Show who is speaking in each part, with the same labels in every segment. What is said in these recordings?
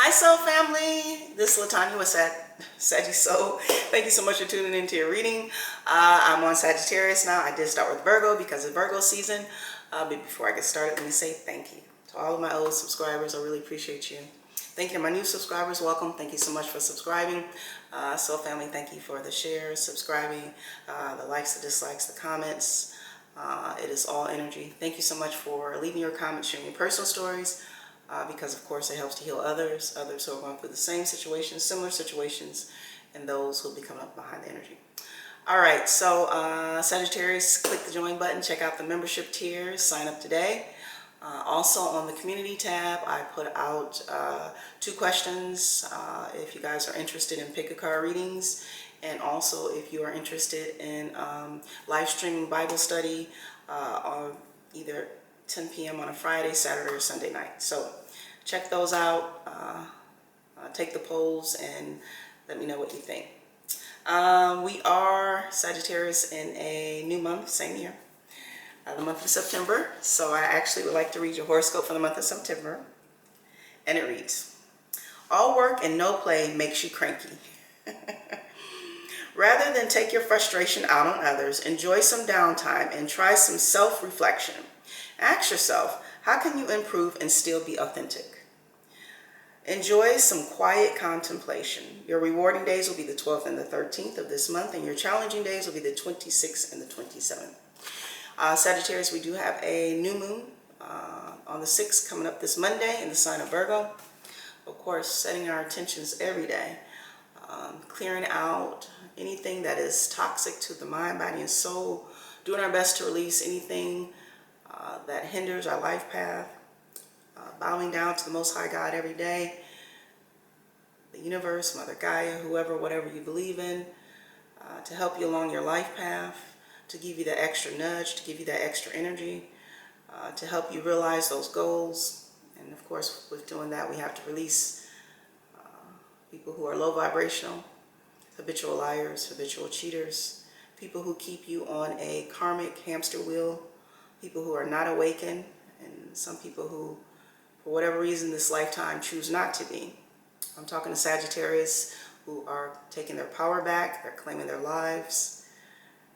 Speaker 1: Hi Soul family, this is LaTonya with Sagii Soul. Thank you so much for tuning into your reading. I'm on Sagittarius now. I did start with Virgo because it's Virgo season. But before I get started, let me say thank you to all of my old subscribers. I really appreciate you. Thank you to my new subscribers. Welcome. Thank you so much for subscribing. Soul family, thank you for the shares, subscribing, the likes, the dislikes, the comments. It is all energy. Thank you so much for leaving your comments, sharing your personal stories. Because of course it helps to heal others who are going through the same situations, similar situations, and those who will be coming up behind the energy. All right, so Sagittarius, click the join button, check out the membership tiers, sign up today. Also on the community tab, I put out 2 questions if you guys are interested in pick a card readings, and also if you are interested in live streaming Bible study on either 10 p.m. on a Friday, Saturday, or Sunday night. So check those out, take the polls, and let me know what you think. We are Sagittarius in a new month, same year, the month of September. So I actually would like to read your horoscope for the month of September. And it reads, all work and no play makes you cranky. Rather than take your frustration out on others, enjoy some downtime and try some self-reflection. Ask yourself, how can you improve and still be authentic? Enjoy some quiet contemplation. Your rewarding days will be the 12th and the 13th of this month, and your challenging days will be the 26th and the 27th. Sagittarius, we do have a new moon on the 6th coming up this Monday in the sign of Virgo. Of course, setting our intentions every day, clearing out anything that is toxic to the mind, body, and soul, doing our best to release anything that hinders our life path, bowing down to the Most High God every day, the universe, Mother Gaia, whoever, whatever you believe in, to help you along your life path, to give you that extra nudge, to give you that extra energy, to help you realize those goals. And of course, with doing that, we have to release people who are low vibrational, habitual liars, habitual cheaters, people who keep you on a karmic hamster wheel, people who are not awakened, and some people who, for whatever reason this lifetime, choose not to be. I'm talking to Sagittarius who are taking their power back, they're claiming their lives,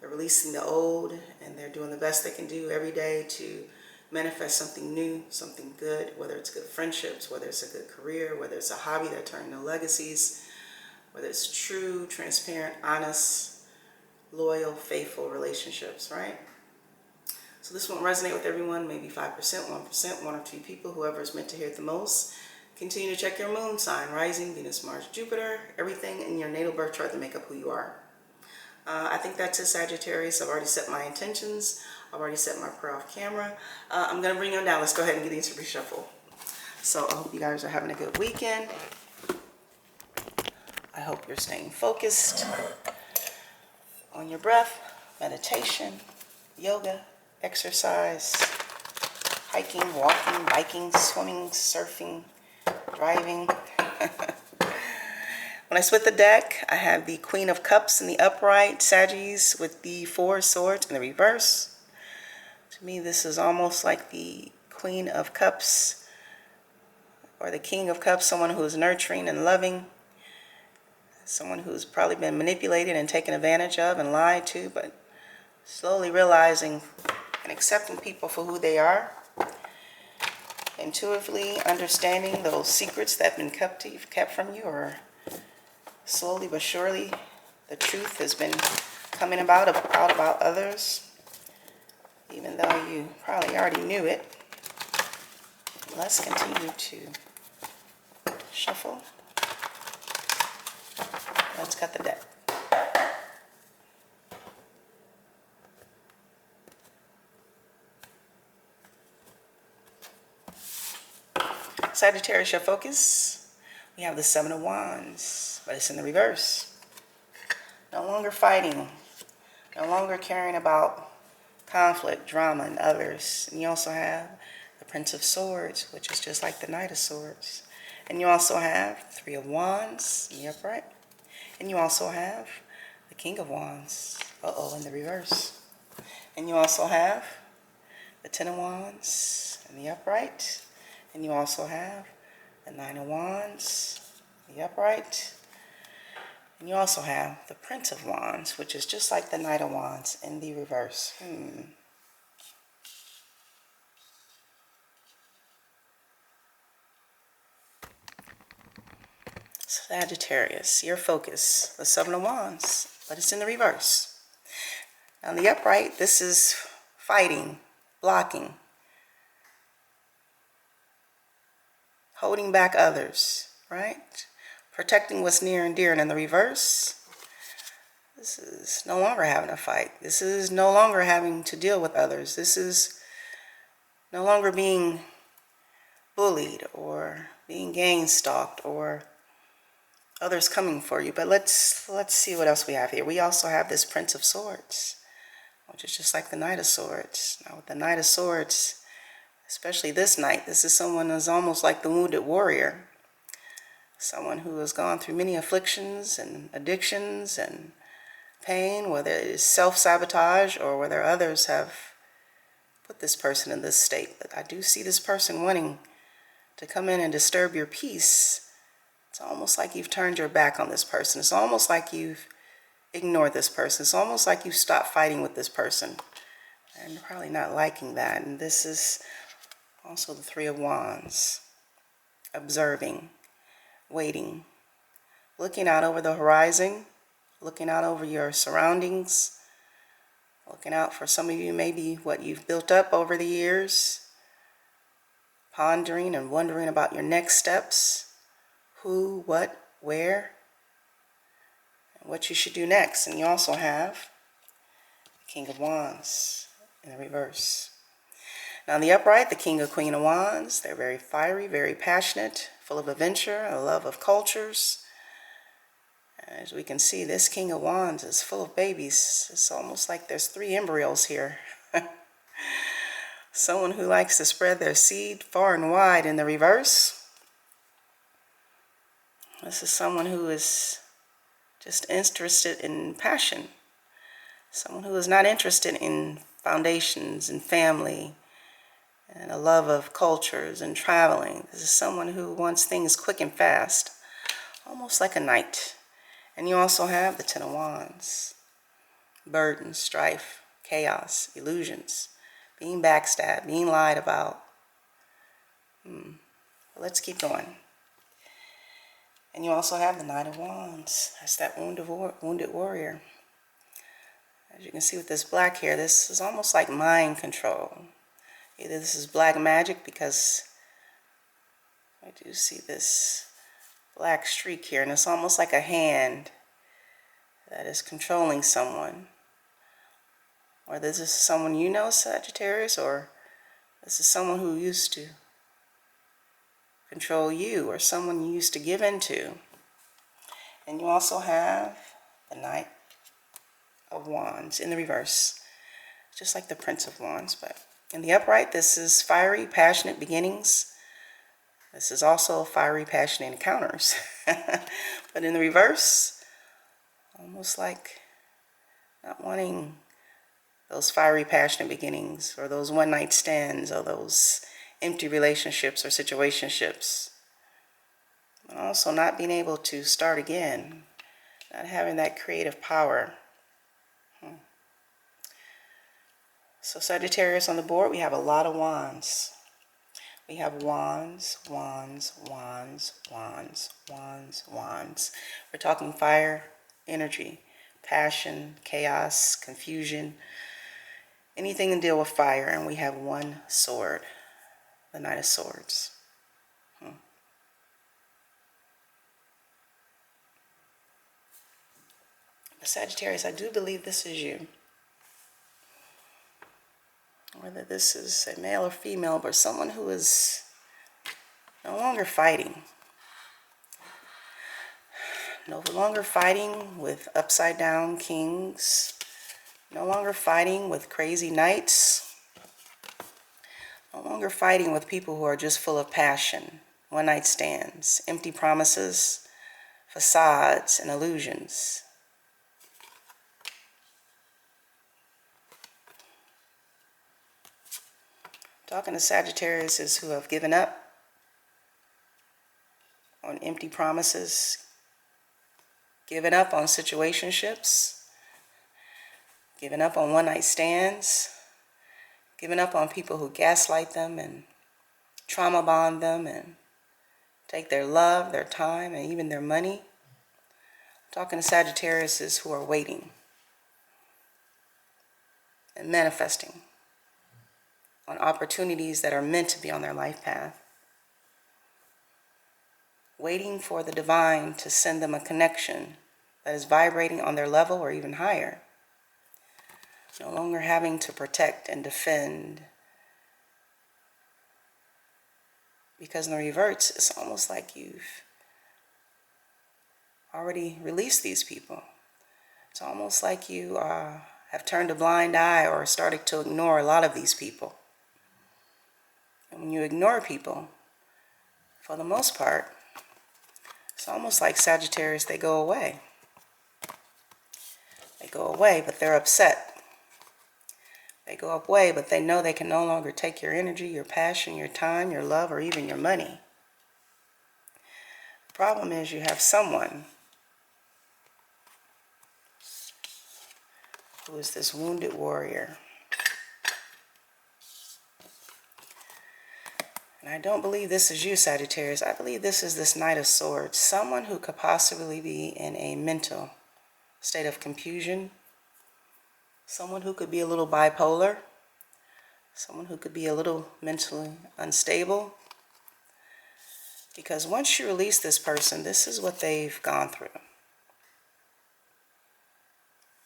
Speaker 1: they're releasing the old, and they're doing the best they can do every day to manifest something new, something good, whether it's good friendships, whether it's a good career, whether it's a hobby that turns into legacies, whether it's true, transparent, honest, loyal, faithful relationships, right? So this won't resonate with everyone, maybe 5%, 1%, 1 or 2 people, whoever is meant to hear it the most. Continue to check your moon sign, rising, Venus, Mars, Jupiter, everything in your natal birth chart to make up who you are. I think that's it, Sagittarius. I've already set my intentions. I've already set my prayer off camera. I'm going to bring them down. Let's go ahead and get into reshuffle. So I hope you guys are having a good weekend. I hope you're staying focused on your breath, meditation, yoga, exercise, hiking, walking, biking, swimming, surfing, driving. When I split the deck, I have the Queen of Cups in the upright, Saggies with the 4 swords in the reverse. To me, this is almost like the Queen of Cups or the King of Cups, someone who is nurturing and loving, someone who's probably been manipulated and taken advantage of and lied to, but slowly realizing and accepting people for who they are, intuitively understanding those secrets that have been kept from you, or slowly but surely the truth has been coming out about others, even though you probably already knew it. Let's continue to shuffle. Let's cut the deck. Sagittarius, your focus. We have the 7 of Wands, but it's in the reverse. No longer fighting. No longer caring about conflict, drama, and others. And you also have the Prince of Swords, which is just like the Knight of Swords. And you also have 3 of Wands in the upright. And you also have the King of Wands, in the reverse. And you also have the 10 of Wands in the upright. And you also have the Nine of Wands, the upright. And you also have the Prince of Wands, which is just like the Knight of Wands in the reverse. Sagittarius, your focus, the Seven of Wands, but it's in the reverse. On the upright, this is fighting, blocking, holding back others, right? Protecting what's near and dear. And in the reverse, this is no longer having a fight. This is no longer having to deal with others. This is no longer being bullied or being gang stalked or others coming for you. But let's see what else we have here. We also have this Prince of Swords, which is just like the Knight of Swords. Now with the Knight of Swords, especially this knight, this is someone who's almost like the wounded warrior. Someone who has gone through many afflictions and addictions and pain, whether it is self-sabotage or whether others have put this person in this state. But I do see this person wanting to come in and disturb your peace. It's almost like you've turned your back on this person. It's almost like you've ignored this person. It's almost like you've stopped fighting with this person. And you're probably not liking that. And this is also the Three of Wands. Observing, waiting, looking out over the horizon, looking out over your surroundings, looking out for some of you maybe what you've built up over the years, pondering and wondering about your next steps. Who, what, where, and what you should do next. And you also have the King of Wands in the reverse. Now, on the upright, the King of Queen of Wands. They're very fiery, very passionate, full of adventure, a love of cultures. As we can see, this King of Wands is full of babies. It's almost like there's 3 embryos here. Someone who likes to spread their seed far and wide in the reverse. This is someone who is just interested in passion. Someone who is not interested in foundations and family and a love of cultures and traveling. This is someone who wants things quick and fast, almost like a knight. And you also have the Ten of Wands. Burden, strife, chaos, illusions, being backstabbed, being lied about. Let's keep going. And you also have the Knight of Wands. That's that wounded warrior. As you can see with this black here, this is almost like mind control. Either this is black magic, because I do see this black streak here, and it's almost like a hand that is controlling someone. Or this is someone you know, Sagittarius, or this is someone who used to control you, or someone you used to give into. And you also have the Knight of Wands in the reverse, just like the Prince of Wands. But in the upright, this is fiery, passionate beginnings. This is also fiery, passionate encounters. But in the reverse, almost like not wanting those fiery, passionate beginnings, or those one-night stands, or those empty relationships or situationships. And also not being able to start again, not having that creative power. So Sagittarius on the board, we have a lot of wands. We have wands, wands, wands, wands, wands, wands. We're talking fire, energy, passion, chaos, confusion, anything to deal with fire. And we have one sword, the Knight of Swords. Sagittarius, I do believe this is you. Whether this is a male or female, but someone who is no longer fighting. No longer fighting with upside down kings. No longer fighting with crazy knights. No longer fighting with people who are just full of passion, one-night stands, empty promises, facades, and illusions. Talking to Sagittariuses who have given up, on empty promises, giving up on situationships, giving up on one-night stands, giving up on people who gaslight them and trauma bond them and take their love, their time, and even their money. I'm talking to Sagittariuses who are waiting and manifesting on opportunities that are meant to be on their life path. Waiting for the divine to send them a connection that is vibrating on their level or even higher. No longer having to protect and defend. Because in the reverse, it's almost like you've already released these people. It's almost like you have turned a blind eye or started to ignore a lot of these people. And when you ignore people, for the most part, it's almost like Sagittarius, they go away. They go away, but they're upset. They go away, but they know they can no longer take your energy, your passion, your time, your love, or even your money. The problem is you have someone who is this wounded warrior. And I don't believe this is you, Sagittarius. I believe this is this Knight of Swords. Someone who could possibly be in a mental state of confusion. Someone who could be a little bipolar. Someone who could be a little mentally unstable. Because once you release this person, this is what they've gone through.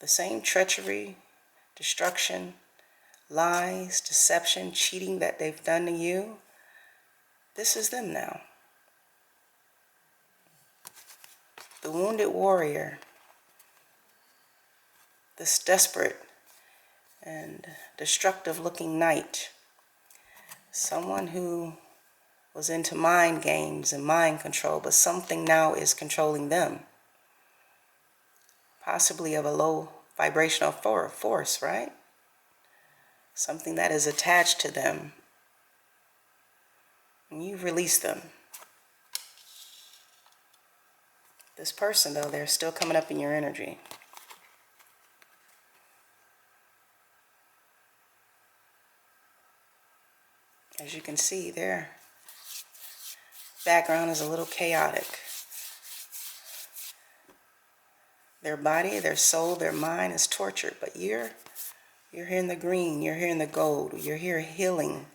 Speaker 1: The same treachery, destruction, lies, deception, cheating that they've done to you. This is them now. The wounded warrior. This desperate and destructive looking knight. Someone who was into mind games and mind control, but something now is controlling them. Possibly of a low vibrational force, right? Something that is attached to them. And you've released them. This person, though, they're still coming up in your energy. As you can see, their background is a little chaotic. Their body, their soul, their mind is tortured, but you're here in the green, you're here in the gold, you're here healing,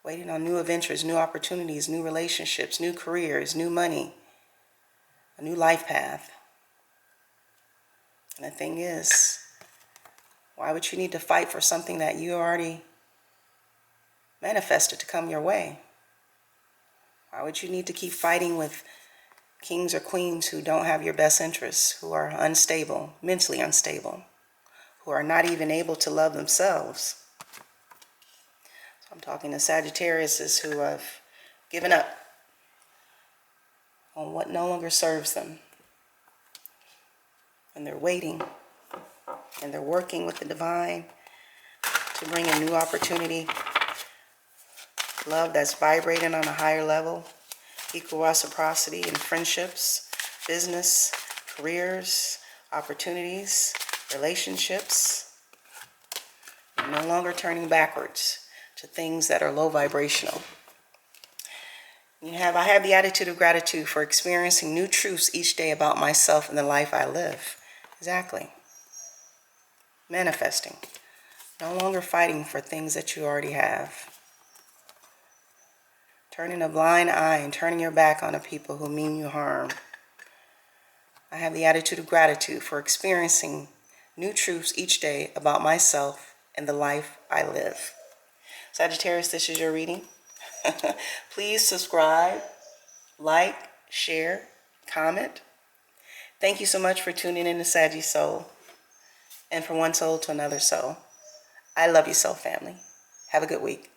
Speaker 1: waiting on new adventures, new opportunities, new relationships, new careers, new money, a new life path. And the thing is, why would you need to fight for something that you already manifested to come your way? Why would you need to keep fighting with kings or queens who don't have your best interests, who are unstable, mentally unstable, who are not even able to love themselves? So I'm talking to Sagittariuses who have given up on what no longer serves them. And they're waiting, and they're working with the divine to bring a new opportunity. Love that's vibrating on a higher level. Equal reciprocity in friendships, business, careers, opportunities, relationships. You're no longer turning backwards to things that are low vibrational. I have the attitude of gratitude for experiencing new truths each day about myself and the life I live. Exactly. Manifesting. No longer fighting for things that you already have. Turning a blind eye and turning your back on the people who mean you harm. I have the attitude of gratitude for experiencing new truths each day about myself and the life I live. Sagittarius, this is your reading. Please subscribe, like, share, comment. Thank you so much for tuning in to Sagii Soul, and from one soul to another soul. I love you, soul family. Have a good week.